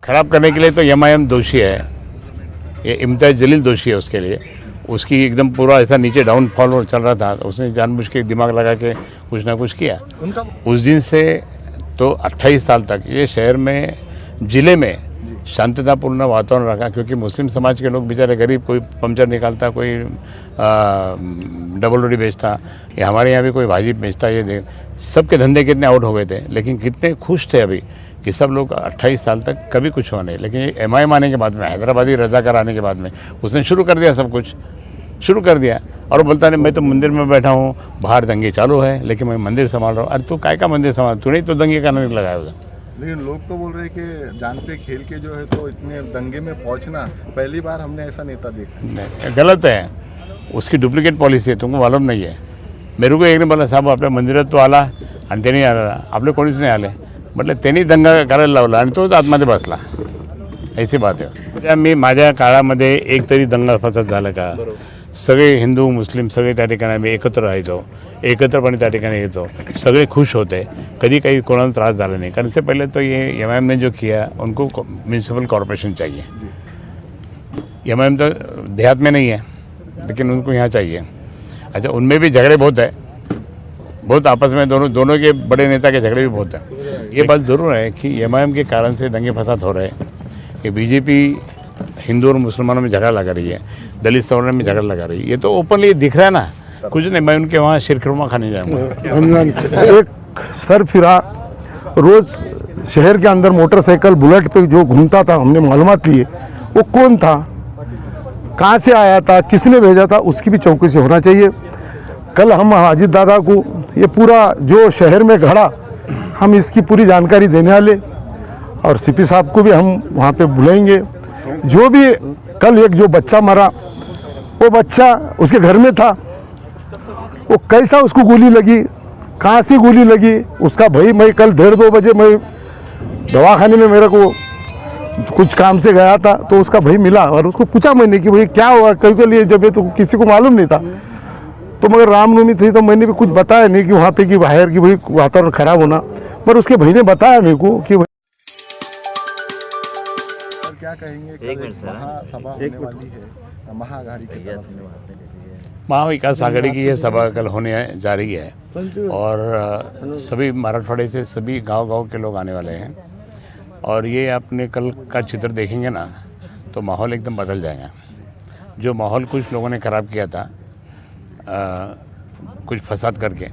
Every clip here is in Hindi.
खराब करने के लिए तो एमआईएम दोषी है, ये इम्तियाज़ जलील दोषी है उसके लिए। उसकी एकदम पूरा ऐसा नीचे डाउनफॉल चल रहा था, उसने जानबूझ के दिमाग लगा के कुछ ना कुछ किया। उस दिन से तो 28 साल तक ये शहर में, ज़िले में शांतितापूर्ण वातावरण रखा, क्योंकि मुस्लिम समाज के लोग बेचारे गरीब, कोई पंचर निकालता, कोई डबल रोटी बेचता, या हमारे यहाँ भी कोई भाजी बेचता, ये सबके धंधे कितने आउट हो गए थे, लेकिन कितने खुश थे अभी कि सब लोग 28 साल तक कभी कुछ हुआ नहीं। लेकिन एमआईएम आने के बाद में, हैदराबादी रजाकार आने के बाद में उसने शुरू कर दिया, सब कुछ शुरू कर दिया। और वो बोलता नहीं मैं तो मंदिर में बैठा हूँ, बाहर दंगे चालू है, लेकिन मैं मंदिर संभाल रहा हूँ। अरे तू काय का मंदिर संभाल, तूने तो दंगे का नहीं लगाया उधर। लेकिन लोग तो बोल रहे हैं कि जान पे खेल के जो है तो इतने दंगे में पहुंचना पहली बार हमने ऐसा नेता देखा। नहीं, गलत है, उसकी डुप्लिकेट पॉलिसी है, तुमको मालूम नाही आहे। मेरे को एक ने बोला साहेब आपल्या मंदिरात तो आला आणि त्यांनी आला, आपले कोणीच नाही आले, म्हटलं त्यांनी दंगा करायला लावला आणि तोच आतमध्ये बसला, ऐसी बात आहे। मी माझ्या काळामध्ये एक तरी दंगा फसाद झाला का? सगळे हिंदू मुस्लिम सगळे त्या ठिकाणी आम्ही एकत्र राहायचो, एकत्रपणे त्या ठिकाणी यायचो, सगळे खुश होते, कधी काही कोणाला त्रास झाला नहीं। कारण से पहले तो ये एमआईएम ने जो किया, उनको म्यूनसिपल कॉरपोरेशन चाहिए। एमआईएम तो देहात में नहीं है, लेकिन उनको यहाँ चाहिए। अच्छा, उनमें भी झगड़े बहुत है, बहुत आपस में दोनों के बड़े नेता के झगड़े भी बहुत हैं। ये बात ज़रूर है कि एमआईएम के कारण से दंगे फसाद हो रहे हैं, कि बीजेपी हिंदू और मुसलमानों में झगड़ा लगा रही है, दलित सवर्ण में झगड़ा लगा रही है, ये तो ओपनली दिख रहा है ना। कुछ नहीं, मैं उनके वहाँ शीरखुरमा खाने जाऊँगा। एक सर फिरा रोज़ शहर के अंदर मोटरसाइकिल बुलेट पे जो घूमता था, हमने मालूमात लिए वो कौन था, कहाँ से आया था, किसने भेजा था, उसकी भी चौकसी होना चाहिए। कल हम अजीत दादा को ये पूरा जो शहर में घड़ा, हम इसकी पूरी जानकारी देने वाले, और सीपी साहब को भी हम वहाँ पे बुलाएंगे। जो भी कल एक जो बच्चा मरा, वो बच्चा उसके घर में था, वो कैसा उसको गोली लगी, कहाँ से गोली लगी, उसका भाई, मैं कल 1:30-2 बजे मैं दवाखाने में मेरे को कुछ काम से गया था, तो उसका भाई मिला और उसको पूछा मैंने कि भाई क्या हुआ, कहीं के लिए, जब ये तो किसी को मालूम नहीं था। तो मगर रामनवमी थी तो मैंने भी कुछ बताया नहीं कि वहाँ पे कि बाहर की भाई वातावरण खराब होना, पर उसके भाई ने बताया मेरे को कि क्या कहेंगे, महासभा होने वाली है महाआघाड़ी की तरफ से। महाविकास आघाड़ी की ये सभा कल होने जा रही है, और सभी मराठवाड़े से सभी गांव-गांव के लोग आने वाले हैं, और ये आपने कल का चित्र देखेंगे ना तो माहौल एकदम बदल जाएगा। जो माहौल कुछ लोगों ने ख़राब किया था कुछ फसाद करके,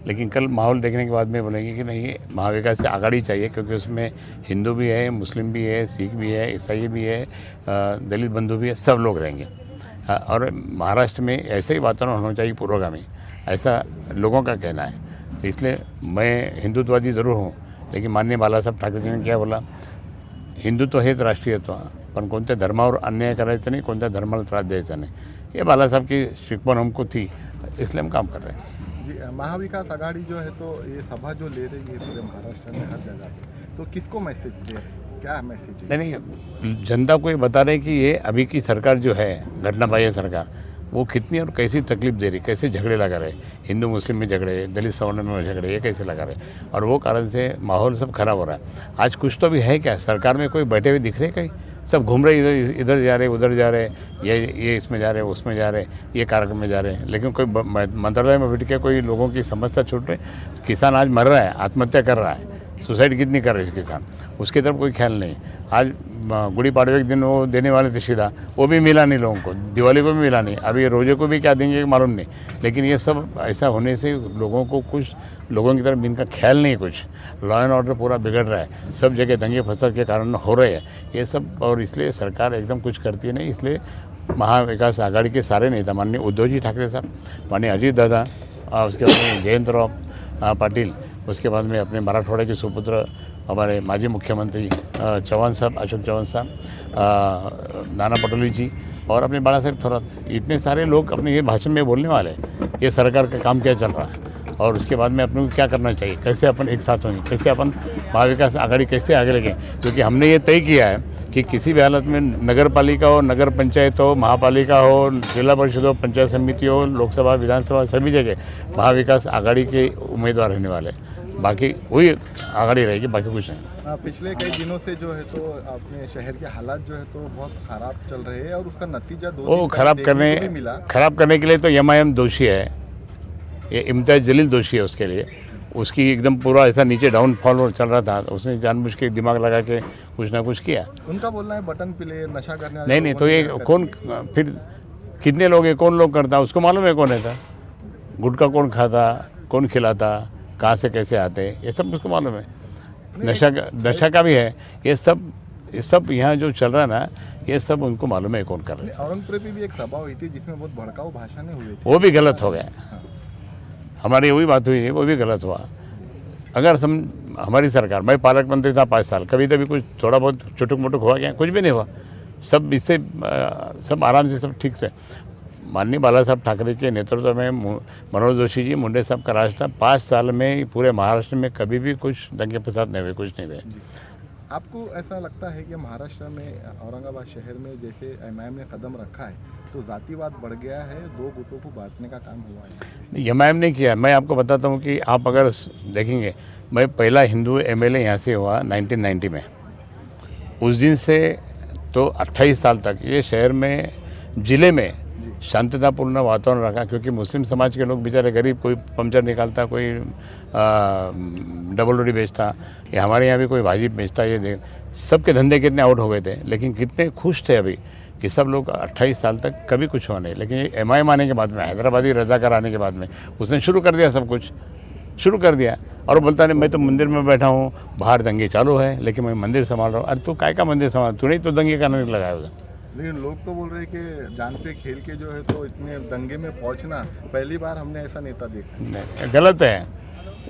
लेकिन कल माहौल देखने के बाद में बोलेंगे कि नहीं, महाविकास आघाड़ी चाहिए, क्योंकि उसमें हिंदू भी है, मुस्लिम भी है, सिख भी है, ईसाई भी है, दलित बंधु भी है, सब लोग रहेंगे। और महाराष्ट्र में ऐसे ही वातावरण होना चाहिए पुरोगामी, ऐसा लोगों का कहना है। तो इसलिए मैं हिंदुत्ववादी ज़रूर हूँ, लेकिन माननीय बाळासाहेब ठाकरे जी ने क्या बोला, हिंदुत्व हेच राष्ट्रीयत्व, पण कोणत्या धर्मावर अन्याय करायचं नहीं, कोणत्या धर्माला त्रास द्यायचा नहीं, ये बाळासाहेब की शिकवण हमको थी, इसलिए हम काम कर रहे हैं। जी, महाविकास आघाड़ी जो है तो ये सभा जो ले रही है पूरे महाराष्ट्र में हर जगह पे, तो किसको मैसेज दे रहे हैं, क्या मैसेज है? नहीं, जनता को ये बता रहे कि ये अभी की सरकार जो है, घटना बाह्य सरकार, वो कितनी और कैसी तकलीफ दे रही, कैसे झगड़े लगा रहे, हिंदू मुस्लिम में झगड़े, दलित सवर्ण में झगड़े, ये कैसे लगा रहे, और वो कारण से माहौल सब खराब हो रहा है। आज कुछ तो भी है क्या, सरकार में कोई बैठे हुए दिख रहे कहीं? सब घूम रहे, इधर जा रहे, उधर जा रहे, ये इसमें जा रहे, उसमें जा रहे, ये कार्यक्रम में जा रहे हैं, लेकिन कोई मंत्रालय में बैठ के कोई लोगों की समस्या छूट रही। किसान आज मर रहा है, आत्महत्या कर रहा है, सुसाइड कितनी कर रहे हैं किसान, उसकी तरफ कोई ख्याल नहीं। आज गुड़ी पाड़वे के दिन वो देने वाले थे सीधा, वो भी मिला नहीं लोगों को, दिवाली को भी मिला नहीं, अभी रोजे को भी क्या देंगे मालूम नहीं। लेकिन ये सब ऐसा होने से लोगों को, कुछ लोगों की तरफ इनका ख्याल नहीं, कुछ लॉ एंड ऑर्डर पूरा बिगड़ रहा है, सब जगह दंगे फसाद के कारण हो रहे हैं ये सब, और इसलिए सरकार एकदम कुछ करती नहीं। इसलिए महाविकास आघाड़ी के सारे नेता, माननीय उद्धव जी ठाकरे साहब, माननीय अजीत दादा, उसके बाद में जयंतराव पाटिल, उसके बाद में अपने मराठवाड़े के सुपुत्र हमारे माजी मुख्यमंत्री चौहान साहब, अशोक चौहान साहब, नाना पटोले जी, और अपने बाळासाहेब थोरात, इतने सारे लोग अपने ये भाषण में बोलने वाले हैं ये सरकार का काम क्या चल रहा है, और उसके बाद में अपने को क्या करना चाहिए, कैसे अपन एक साथ होंगे, कैसे अपन महाविकास आघाड़ी कैसे आगे लगें। क्योंकि हमने ये तय किया है कि किसी भी हालत में नगर पालिका हो, नगर पंचायत हो, महापालिका हो, जिला परिषद हो, पंचायत समिति हो, लोकसभा, विधानसभा, सभी जगह महाविकास आघाड़ी के उम्मीदवार रहने वाले। बाकी वही आगाड़ी रहेगी, बाकी कुछ नहीं। पिछले कई दिनों से जो है तो अपने शहर के हालात जो है तो बहुत खराब चल रहे हैं और उसका नतीजा 2 वो दिन पहले देखने को भी मिला। खराब करने के लिए तो एमआईएम दोषी है, ये इम्तियाज जलील दोषी है उसके लिए। उसकी एकदम पूरा ऐसा नीचे डाउनफॉल चल रहा था, उसने जानबूझ के दिमाग लगा के कुछ ना कुछ किया। उनका बोलना है बटन प्ले नशा करने वाले नहीं लोगों तो ने ये हरकत कौन, की। फिर कितने लोग हैं, कौन लोग करता, उसको मालूम है कौन है था, गुटखा कौन खाता, कौन खिलाता, कहाँ से कैसे आते, ये सब उसको मालूम है। नशा का भी है, ये सब यहाँ जो चल रहा है ना, ये सब उनको मालूम है कौन कर रहा है। औरंगजेब में भी एक सभा हुई थी जिसमें बहुत भड़काऊ भाषणें हुई थी, वो भी गलत हो गया, हमारी वही बात हुई है, वो भी गलत हुआ। अगर हमारी सरकार, मैं पालक मंत्री था 5 साल, कभी कुछ थोड़ा बहुत चुटुक मुटुक हुआ क्या? कुछ भी नहीं हुआ। सब इससे सब आराम से, सब ठीक से। माननीय बाला साहब ठाकरे के नेतृत्व में मनोज जोशी जी, मुंडे साहब का राज था। 5 साल में पूरे महाराष्ट्र में कभी भी कुछ दंगे फसाद नहीं हुए, कुछ नहीं हुए। आपको ऐसा लगता है कि महाराष्ट्र में औरंगाबाद शहर में जैसे एमआईएम ने कदम रखा है तो जातिवाद बढ़ गया है, 2 गुटों को बांटने का काम हुआ है? एमआईएम ने किया। मैं आपको बताता हूँ कि आप अगर देखेंगे, मैं पहला हिंदू एमएलए यहाँ से हुआ 1990 में। उस दिन से तो 28 साल तक ये शहर में, ज़िले में शांतितापूर्ण वातावरण रखा, क्योंकि मुस्लिम समाज के लोग बेचारे गरीब, कोई पंचर निकालता, कोई डबल रोटी बेचता, या हमारे यहाँ भी कोई भाजी बेचता, ये सबके धंधे कितने आउट हो गए थे, लेकिन कितने खुश थे अभी कि सब लोग 28 साल तक कभी कुछ हुआ नहीं। लेकिन एमआईएम आने के बाद में, हैदराबादी रजाकार आने के बाद में, उसने शुरू कर दिया, सब कुछ शुरू कर दिया। और वो बोलता नहीं मैं तो मंदिर में बैठा हूँ, बाहर दंगे चालू है, लेकिन मैं मंदिर संभाल रहा हूँ। अरे तू काय का मंदिर संभाल, तूने तो दंगे करने लगाया उधर। लेकिन लोग तो बोल रहे हैं कि जान पे खेल के जो है तो इतने दंगे में पहुंचना पहली बार हमने ऐसा नेता देखा। नहीं, गलत है,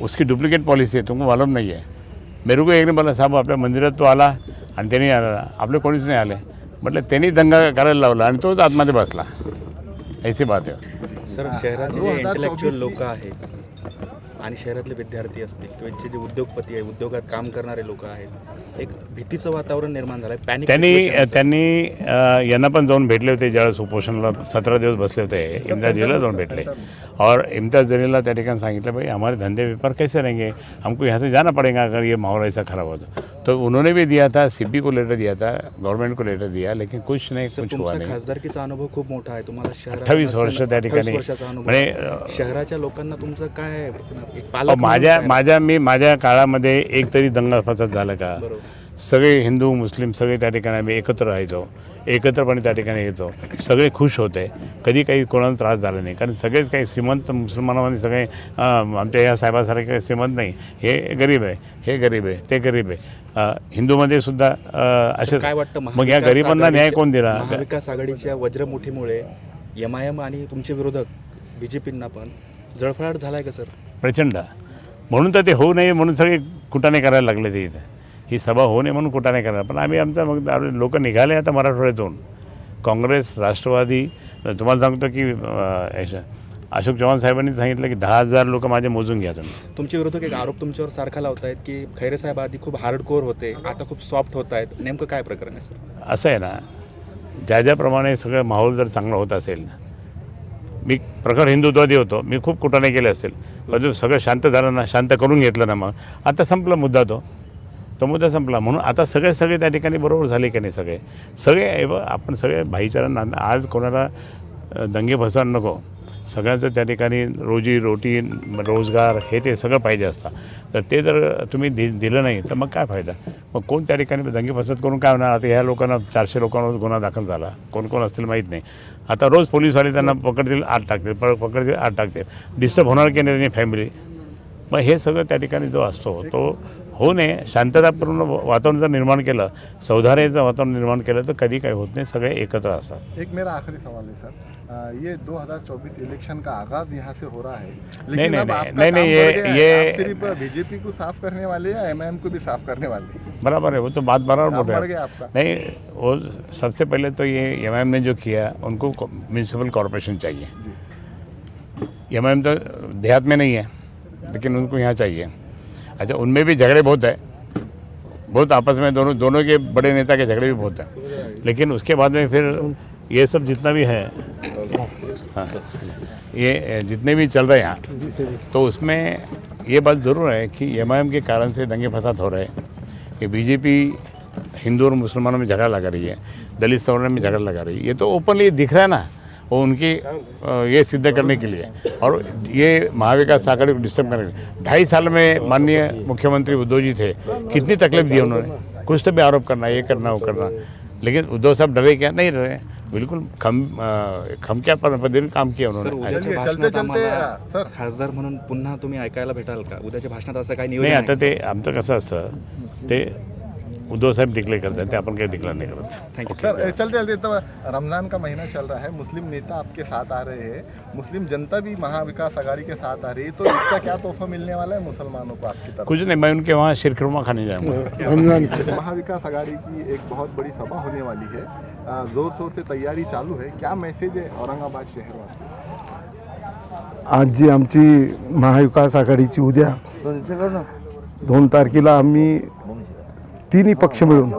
उसकी डुप्लिकेट पॉलिसी आहे, तुमको मालूम नाही आहे। मेरे को एकने बोला साहेब आपल्या मंदिरात तो आला आणि त्यांनी आला, आपले कोणीच नाही आले। म्हटलं त्यांनी दंगा करायला लावला आणि तोच आतमध्ये बसला, ऐसी बात आहे। सर, शहराचे जे इंटेलेक्च्युअल लोक आहेत आणि शहरातले विद्यार्थी असतील किंवा इथचे जे उद्योगपती आहे, उद्योगात काम करणारे लोक आहेत, एक भीतीचं वातावरण निर्माण झालं आहे, पॅनिक। त्यांनी यांना पण जाऊन भेटले होते, ज्यावेळेस उपोषणाला 17 दिवस बसले होते, इम्तियाज जलीलला जाऊन भेटले। और इम्तियाज जलीलला त्या ठिकाणी सांगितलं भाई हमारे धंधे व्यापार कैसे रहेंगे, हमको यहाँ से जाना पड़ेगा अगर ये माहौल ऐसा खराब हो तो उन्होंने भी दिया था, सीपी को लेटर दिया था, गवर्नमेंट को लेटर दिया, लेकिन कुछ नहीं, कुछ हुआ नाही। खासदारकीचा अनुभव खूप मोठा आहे तुम्हाला, शहरात 28 वर्ष त्या ठिकाणी, म्हणजे शहराच्या लोकांना तुमचं काय एक पालक माझ्या काळामध्ये एक तरी दंगा फसाद झाला का? सगळे हिंदू मुस्लिम सगळे त्या ठिकाणी आम्ही एकत्र राहायचो, एकत्रपणे त्या ठिकाणी यायचो, सगळे खुश होते, कधी काही कोणाला त्रास झाला नाही। कारण सगळेच काही श्रीमंत मुसलमानामध्ये सगळे आमच्या या साहेबासारखे काही श्रीमंत नाही, हे गरीब आहे, हे गरीब आहे, ते गरीब आहे। हिंदूमध्ये सुद्धा असे काय वाटतं, मग या गरिबांना न्याय कोण दिला? महाविकास आघाडीच्या वज्रमुठीमुळे एमआयएम आणि तुमचे विरोधक बीजेपींना पण जळफळाट झालाय का सर? प्रचंड, म्हणून तर ते होऊ नये म्हणून सगळे कुटाणे करायला लागले ते इथं, ही सभा होऊ नये म्हणून कुटाणे करायला। पण आम्ही आमचा मग लोक निघाले आता मराठवाड्यातून, काँग्रेस, राष्ट्रवादी। तुम्हाला सांगतो की अशोक चव्हाण साहेबांनी सांगितलं की 10,000 लोक माझे मोजून घ्या तुम्ही। तुमचे विरोधक एक आरोप तुमच्यावर सारखा लावतायत की खैरे साहेब आधी खूप हार्डकोर होते, आता खूप सॉफ्ट होत आहेत, नेमकं काय प्रकरण आहे सर? असं आहे ना, ज्याप्रमाणे सगळं माहोल जर चांगला होत असेल, मी प्रखर हिंदुत्ववादी होतो, मी खूप कुटाणे केले असेल, पण सगळं शांत झालं ना, शांत करून घेतलं ना, मग आता संपला मुद्दा, तो मुद्दा संपला। म्हणून आता सगळे त्या ठिकाणी बरोबर झाले की नाही, सगळे आपण सगळे भाईचारा, आज कोणाला दंगे फसाद नको, सगळ्यांचं त्या ठिकाणी रोजी रोटी, रोजगार हे ते सगळं पाहिजे असतं। तर ते जर तुम्ही दिलं नाही तर मग काय फायदा? मग कोण त्या ठिकाणी दंगे फसाद करून काय होणार? आता ह्या लोकांना 400 लोकांवर गुन्हा दाखल झाला, कोण कोण असतील माहीत नाही। आता रोज पोलीसवाले त्यांना पकडतील, आत टाकतील, पकडतील, आत टाकतील, डिस्टर्ब होणार की नाही त्यांनी फॅमिली? मग हे सगळं त्या ठिकाणी जो असतो तो होऊ नये, शांततापूर्ण वातावरण जर निर्माण केलं, सौहार्दाचं वातावरण निर्माण केलं तर कधी काही होत नाही, सगळे एकत्र असतात। एक मेरा आखिरी सवाल है सर, ये 2024 इलेक्शन का आगाज यहाँ से हो रहा है, नहीं, लेकिन नहीं, अब आपका नहीं, काम नहीं, बढ़ गया है, ये आप सिर्फ बीजेपी को साफ करने वाले या एमआईएम को भी साफ करने वाले? बराबर है, वो तो बात बराबर बोल बढ़ रहे गया हैं। आपका। नहीं, वो सबसे पहले तो ये एमआईएम ने जो किया, उनको म्यूनसिपल कॉरपोरेशन चाहिए। एमआईएम तो देहात में नहीं है, लेकिन उनको यहाँ चाहिए। अच्छा, उनमें भी झगड़े बहुत है, बहुत आपस में दोनों के बड़े नेता के झगड़े भी बहुत हैं, लेकिन उसके बाद में फिर ये सब जितना भी है, हाँ, ये जितने भी चल रहे हैं यहाँ, तो उसमें ये बात ज़रूर है कि एमआईएम के कारण से दंगे फसाद हो रहे हैं कि बीजेपी हिंदू और मुसलमानों में झगड़ा लगा रही है, दलित सवर्ण में झगड़ा लगा रही है। ये तो ओपनली दिख रहा है ना, वो उनकी ये सिद्ध करने के लिए और ये महाविकास आघाड़ी को डिस्टर्ब करने के लिए। 2.5 साल में माननीय मुख्यमंत्री उद्धव जी थे, कितनी तकलीफ दी उन्होंने, कुछ तो भी आरोप करना, ये करना, वो करना, लेकिन उद्धव साहब डरे क्या? नहीं डरे, बिलकुल खम क्या पद्धतीने काम किया सर, उन्होंने। उद्याच्या भाषणात आम्हाला खासदार म्हणून पुन्हा तुम्ही ऐकायला भेटाल का? उद्याच्या भाषणात असं काही नियोजन नाही, आहे आता ते आमचं कसं असतं, ते उद्धव साहेब डिक्लेअर करतात, ते आपण काही डिक्लेअर नहीं करत। थँक्यू। सर चलते चलते तो रमज़ान का महीना चल रहा है, मुस्लिम नेता आपके साथ आ रहे हैं, मुस्लिम जनता भी महाविकास आघाड़ी के साथ आ रही है, तो इसका क्या तोहफा मिलने वाला है मुसलमानों को आपकी तरफ? कुछ नहीं, मैं उनके वहाँ शीरखुरमा खाने जाऊँगा। महाविकास आघाड़ी की एक बहुत बड़ी सभा होने वाली है, जोर शोर से तैयारी चालू है, क्या मैसेज है औरंगाबाद शहरवासी? आज जी आमची महाविकास आघाडीची उद्या 2 तारखेला आम्ही तिन्ही पक्ष मिळून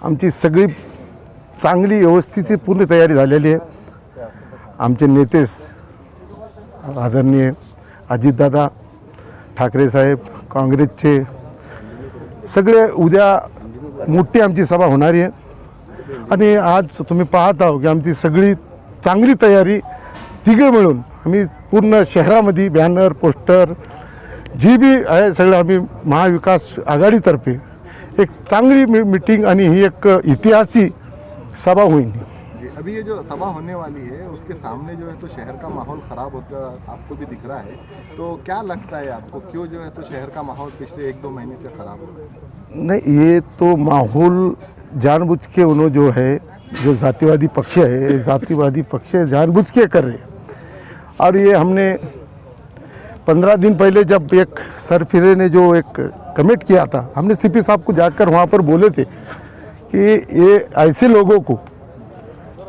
आमची सगळी चांगली व्यवस्थित पूर्ण तयारी झालेली आहे। आमचे नेतेच आदरणीय अजितदादा ठाकरे साहेब, काँग्रेसचे सगळे उद्या मोठी आमची सभा होणारी आहे आणि आज तुम्ही पाहत आहो की आमची सगळी चांगली तयारी तिघे मिळून आम्ही पूर्ण शहरामध्ये बॅनर, पोस्टर जी भी आहे सगळं आम्ही महाविकास आघाडीतर्फे एक चांगली मीटिंग आणि ही एक ऐतिहासिक सभा होईल। जी, अभी ये जो सभा होने वाली है उसके सामने जो है तो शहर का माहौल ख़राब होता आपको भी दिख रहा है, तो क्या लगता है आपको, क्यों जो है तो शहर का माहौल पिछले 1-2 महीने से ख़राब हो रहा है? नहीं, ये तो माहौल जानबूझ के उन्होंने जो है, जो जातिवादी पक्ष है, जातिवादी पक्ष जानबूझ के कर रहे हैं। और ये हमने 15 दिन पहले जब एक सरफिरे ने जो एक कमेंट किया था, हमने सीपी साहब को जाकर वहाँ पर बोले थे कि ये ऐसे लोगों को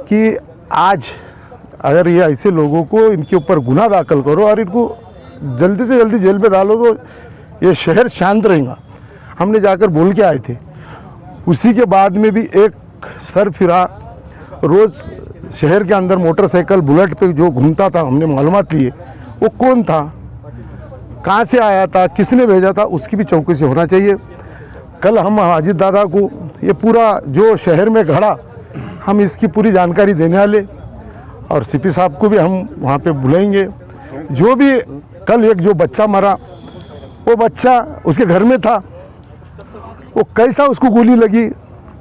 कि आज अगर ये ऐसे लोगों को इनके ऊपर गुनाह दाखिल करो और इनको जल्दी से जल्दी जेल में डालो तो ये शहर शांत रहेगा। हमने जाकर बोल के आए थे। उसी के बाद में भी एक सरफिरा रोज़ शहर के अंदर मोटरसाइकिल बुलेट पे जो घूमता था, हमने मालूमात लिए वो कौन था, कहाँ से आया था, किसने भेजा था, उसकी भी चौकसी होना चाहिए। कल हम अजित दादा को ये पूरा जो शहर में घड़ा, हम इसकी पूरी जानकारी देने वाले और सीपी साहब को भी हम वहाँ पे बुलाएंगे। जो भी कल एक जो बच्चा मरा, वो बच्चा उसके घर में था, वो कैसा उसको गोली लगी,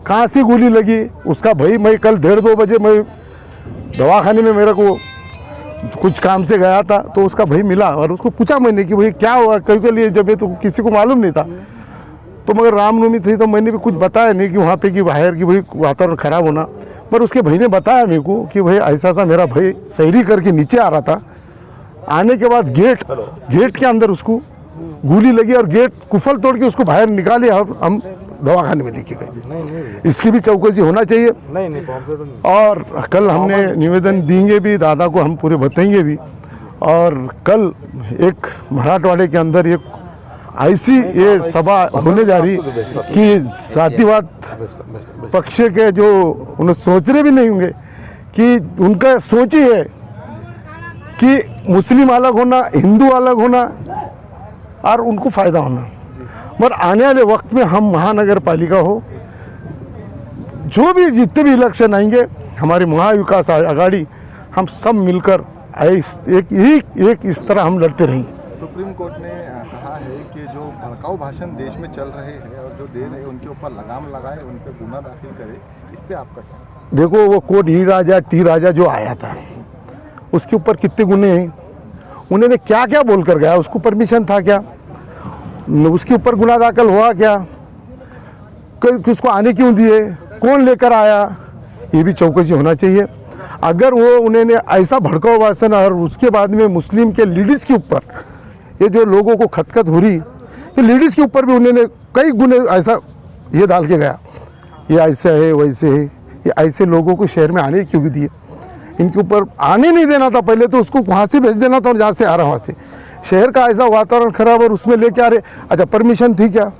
कहाँ से गोली लगी, उसका भाई, मैं कल 1:30-2 बजे मैं दवाखाने में मेरे को कुछ काम से गया था, तो उसका भाई मिला और उसको पूछा मैंने कि भाई क्या हुआ, कहीं के लिए जब ये तो किसी को मालूम नहीं था। तो मगर रामनवमी थी तो मैंने भी कुछ बताया नहीं कि वहाँ पे कि बाहर की भाई वातावरण ख़राब होना, पर उसके भाई ने बताया मेरे को कि भाई ऐसा था, मेरा भाई सैरी करके नीचे आ रहा था, आने के बाद गेट के अंदर उसको गोली लगी और गेट कुफल तोड़ के उसको बाहर निकाले और हम दवाखाने में लेके गए। इसकी भी चौकसी होना चाहिए। और कल हमने निवेदन देंगे भी, दादा को हम पूरे बताएंगे भी। और कल एक मराठवाड़े के अंदर एक ऐसी ये सभा होने जा रही कि जातिवाद पक्ष के जो उन्हें सोच रहे भी नहीं होंगे कि उनका सोच ही है कि मुस्लिम अलग होना, हिंदू अलग होना और उनको फ़ायदा होना। मगर आने वाले वक्त में हम महानगर पालिका हो, जो भी जितने भी इलेक्शन आएंगे, हमारी महाविकास आघाड़ी हम सब मिलकर एक इस तरह हम लड़ते रहेंगे। सुप्रीम कोर्ट ने कहा है कि जो भड़काऊ भाषण देश में चल रहे हैं और जो दे रहे हैं उनके ऊपर लगाम लगाए, उन पर गुना दाखिल करे, इस पर आपका क्या? देखो, वो कोर्ट टी राजा जो आया था उसके ऊपर कितने गुने हैं, उन्होंने क्या क्या बोल कर गया, उसको परमिशन था क्या, उसके ऊपर गुनाह दाखिल हुआ क्या, किसको आने क्यों दिए, कौन लेकर आया, ये भी चौकसी होना चाहिए। अगर वो उन्होंने ऐसा भड़काऊ भाषण और उसके बाद में मुस्लिम के लेडीज़ के ऊपर ये जो लोगों को खतखत हो रही, ये लेडीज़ के ऊपर भी उन्होंने कई गुने ऐसा ये डाल के गया, ये ऐसा है वैसे है, ये ऐसे लोगों को शहर में आने क्यों दिए, इनके ऊपर आने नहीं देना था, पहले तो उसको वहाँ से भेज देना था और जहाँ से आ रहा वहाँ से। शहर का ऐसा वातावरण खराब और उसमें लेके आ रहे, अच्छा परमिशन थी क्या,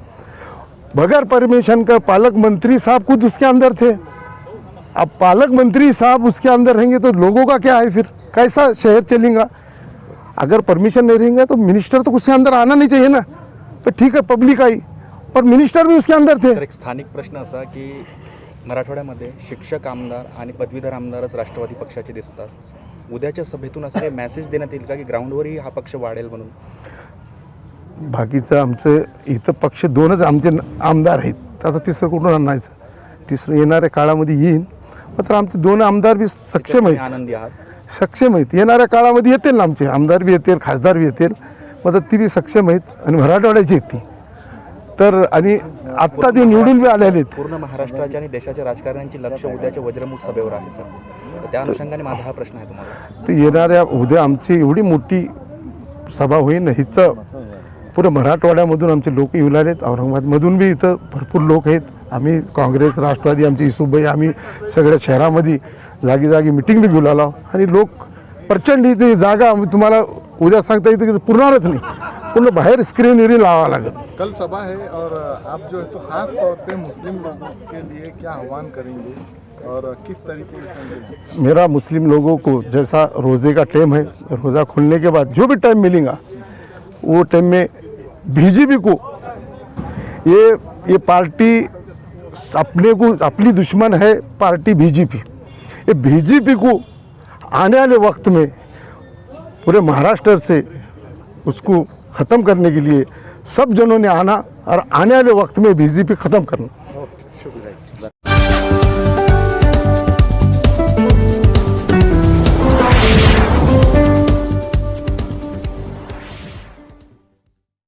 बगैर परमिशन का पालक मंत्री साहब खुद उसके अंदर थे अब पालक मंत्री साहब उसके अंदर रहेंगे तो लोगों का क्या है, फिर कैसा शहर चलेगा? अगर परमिशन नहीं रहेंगे तो मिनिस्टर तो उसके अंदर आना नहीं चाहिए ना. तो ठीक आहे, पब्लिक आई, पर मिनिस्टर भी उसके अंदर थे. तर एक स्थानिक प्रश्न असा की मराठवाड्यामध्ये शिक्षक आमदार आणि पदवीधर आमदारच राष्ट्रवादी पक्षाचे दिसतात. उद्याच्या सभेतून असं काही मेसेज देण्यात येईल का की ग्राउंडवरही हा पक्ष वाढेल म्हणून? बाकीचं आमचं इथं पक्ष दोनच आमचे आमदार आहेत, आता तिसरं कुठून आणायचं? तिसरं येणाऱ्या काळामध्ये येईल, मात्र आमचे दोन आमदार बी सक्षम तुम्ही आहेत. आनंदी आहात? सक्षम आहेत, येणाऱ्या काळामध्ये येतील ना, आमचे आमदार बी येतील, खासदार बी येतील, मात्र ती बी सक्षम आहेत आणि मराठवाड्याची आहेत ती. तर आणि आत्ता ते निवडून बी आलेले आहेत. पूर्ण महाराष्ट्राच्या आणि देशाच्या राजकारण्यांची लक्ष उद्याच्या वज्रमुख सभेवर आहे सर. तर त्या अनुषंगाने माझा हा प्रश्न आहे तुम्हाला. तर येणाऱ्या उद्या आमची एवढी मोठी सभा होईल, हिचं पुरं मराठवाड्यामधून आमचे लोक येऊ लागलेत, औरंगाबादमधून बी इथं भरपूर लोक आहेत. आम्ही काँग्रेस, राष्ट्रवादी, आमची इसुबाई, आम्ही सगळ्या शहरामध्ये जागी जागी मिटिंग बी घेऊन आलो आणि लोक प्रचंड इथे जागा तुम्हाला उद्या सांगता येतं की पुरणारच नाही, पूर्ण बाहेर स्क्रीन विरीन लावावं लागेल. कल सभा है और आप जो है तो खास तौर पे मुस्लिम लोगों के लिए क्या आह्वान करेंगे और किस तरीके से करेंगे? मेरा मुस्लिम लोगों को जैसा रोज़े का टाइम है, रोज़ा खुलने के बाद जो भी टाइम मिलेगा वो टाइम में बीजेपी को ये पार्टी अपने को अपनी दुश्मन है पार्टी बीजेपी, ये बीजेपी को आने वाले वक्त में पूरे महाराष्ट्र से उसको ख़त्म करने के लिए सब जनों ने आना और आने वाले वक्त में बीजेपी ख़त्म करना.